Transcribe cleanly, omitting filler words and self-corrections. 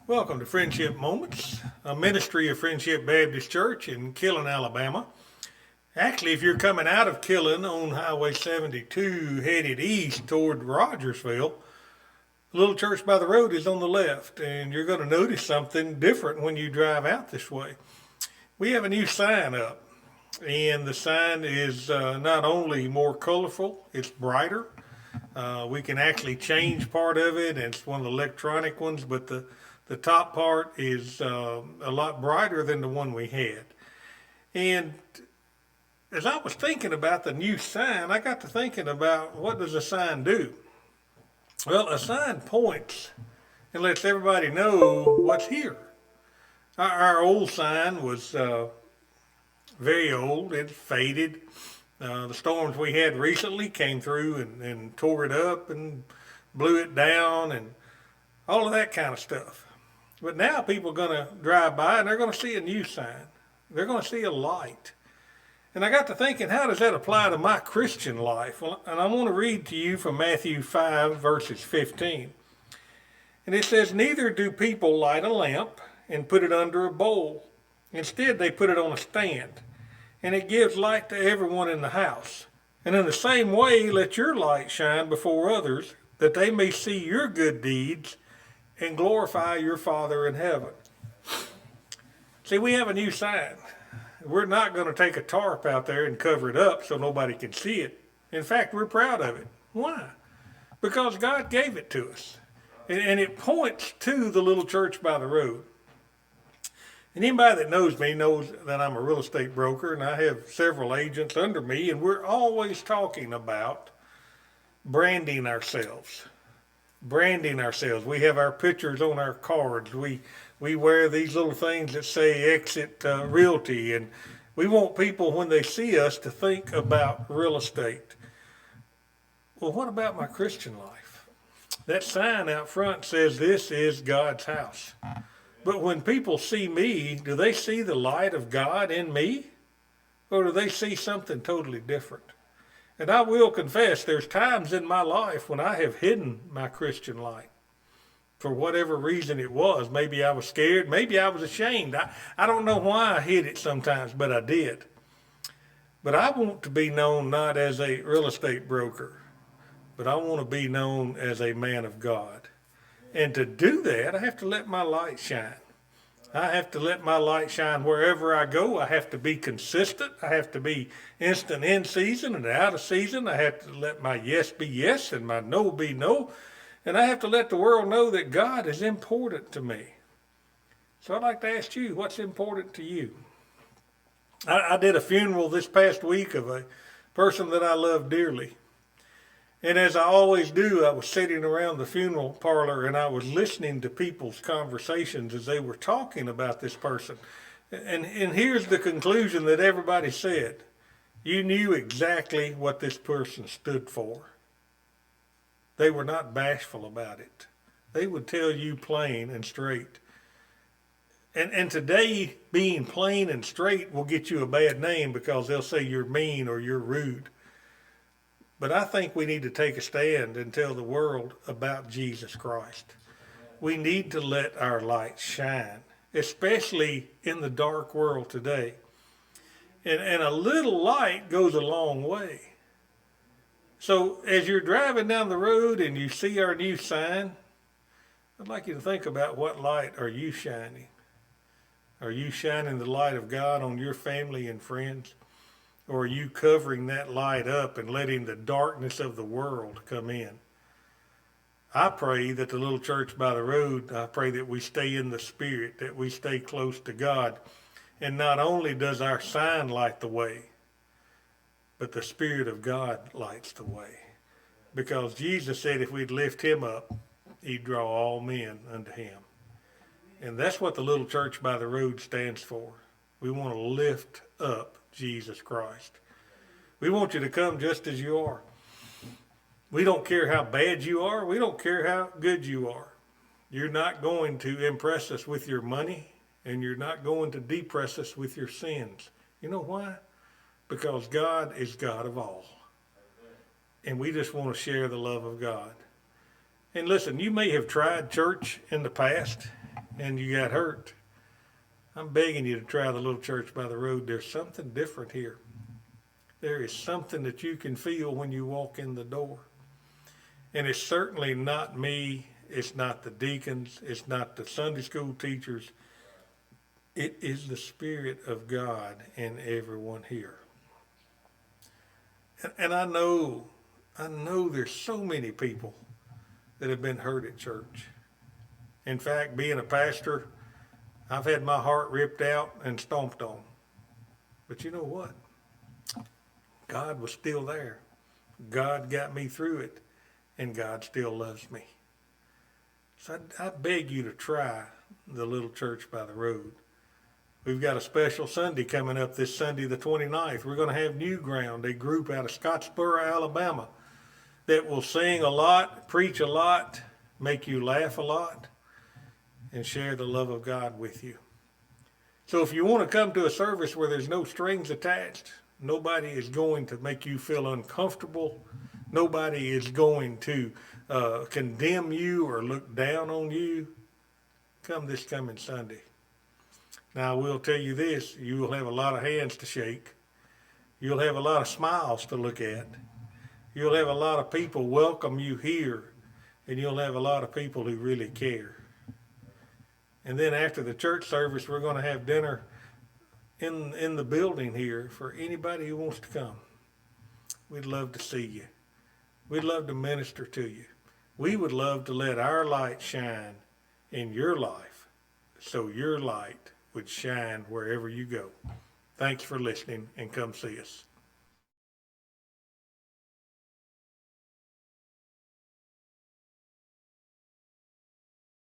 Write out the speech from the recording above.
Welcome to Friendship Moments, a ministry of Friendship Baptist Church in Killen, Alabama. Actually, if you're coming out of Killen on Highway 72 headed east toward Rogersville, the little church by the road is on the left, and you're going to notice something different when you drive out this way. We have a new sign up, and the sign is not only more colorful, it's brighter. We can actually change part of it, and it's one of the electronic ones, but the top part is a lot brighter than the one we had. And as I was thinking about the new sign, I got to thinking about what does a sign do? Well, a sign points and lets everybody know what's here. Our old sign was very old. It faded. The storms we had recently came through and tore it up and blew it down and all of that kind of stuff. But now people are going to drive by and they're going to see a new sign. They're going to see a light. And I got to thinking, how does that apply to my Christian life? Well, and I want to read to you from Matthew 5, verses 15. And it says, "Neither do people light a lamp and put it under a bowl. Instead, they put it on a stand, and it gives light to everyone in the house. And in the same way, let your light shine before others, that they may see your good deeds and glorify your Father in heaven." See, we have a new sign. We're not going to take a tarp out there and cover it up so nobody can see it. In fact, we're proud of it. Why? Because God gave it to us. And it points to the little church by the road. And anybody that knows me knows that I'm a real estate broker, and I have several agents under me, and we're always talking about branding ourselves. Branding ourselves. We have our pictures on our cards. We wear these little things that say Exit Realty, and we want people when they see us to think about real estate. Well, what about my Christian life? That sign out front says this is God's house. But when people see me, do they see the light of God in me? Or do they see something totally different? And I will confess, there's times in my life when I have hidden my Christian light. For whatever reason it was. Maybe I was scared. Maybe I was ashamed. I don't know why I hid it sometimes, but I did. But I want to be known not as a real estate broker, but I want to be known as a man of God. And to do that, I have to let my light shine. I have to let my light shine wherever I go. I have to be consistent. I have to be instant in season and out of season. I have to let my yes be yes and my no be no. And I have to let the world know that God is important to me. So I'd like to ask you, what's important to you? I did a funeral this past week of a person that I love dearly. And as I always do, I was sitting around the funeral parlor and I was listening to people's conversations as they were talking about this person. And here's the conclusion that everybody said. You knew exactly what this person stood for. They were not bashful about it. They would tell you plain and straight. And today, being plain and straight will get you a bad name because they'll say you're mean or you're rude. But I think we need to take a stand and tell the world about Jesus Christ. We need to let our light shine, especially in the dark world today. And a little light goes a long way. So as you're driving down the road and you see our new sign, I'd like you to think about what light are you shining? Are you shining the light of God on your family and friends? Or are you covering that light up and letting the darkness of the world come in? I pray that the little church by the road, I pray that we stay in the Spirit, that we stay close to God. And not only does our sign light the way, but the Spirit of God lights the way. Because Jesus said if we'd lift him up, he'd draw all men unto him. And that's what the little church by the road stands for. We want to lift up Jesus Christ. We want you to come just as you are. We don't care how bad you are. We don't care how good you are. You're not going to impress us with your money, and you're not going to depress us with your sins. You know why? Because God is God of all. And we just want to share the love of God. And listen, you may have tried church in the past, and you got hurt, I'm begging you to try the little church by the road. There's something different here. There is something that you can feel when you walk in the door. And it's certainly not me. It's not the deacons. It's not the Sunday school teachers. It is the Spirit of God in everyone here. And I know there's so many people that have been hurt at church. In fact, being a pastor, I've had my heart ripped out and stomped on. But you know what? God was still there. God got me through it, and God still loves me. So I beg you to try the little church by the road. We've got a special Sunday coming up this Sunday, the 29th. We're going to have New Ground, a group out of Scottsboro, Alabama, that will sing a lot, preach a lot, make you laugh a lot, and share the love of God with you. So if you want to come to a service where there's no strings attached, nobody is going to make you feel uncomfortable, nobody is going to condemn you or look down on you, come this coming Sunday. Now, I will tell you this, you will have a lot of hands to shake. You'll have a lot of smiles to look at. You'll have a lot of people welcome you here, and you'll have a lot of people who really care. And then after the church service, we're going to have dinner in the building here for anybody who wants to come. We'd love to see you. We'd love to minister to you. We would love to let our light shine in your life so your light would shine wherever you go. Thanks for listening, and come see us.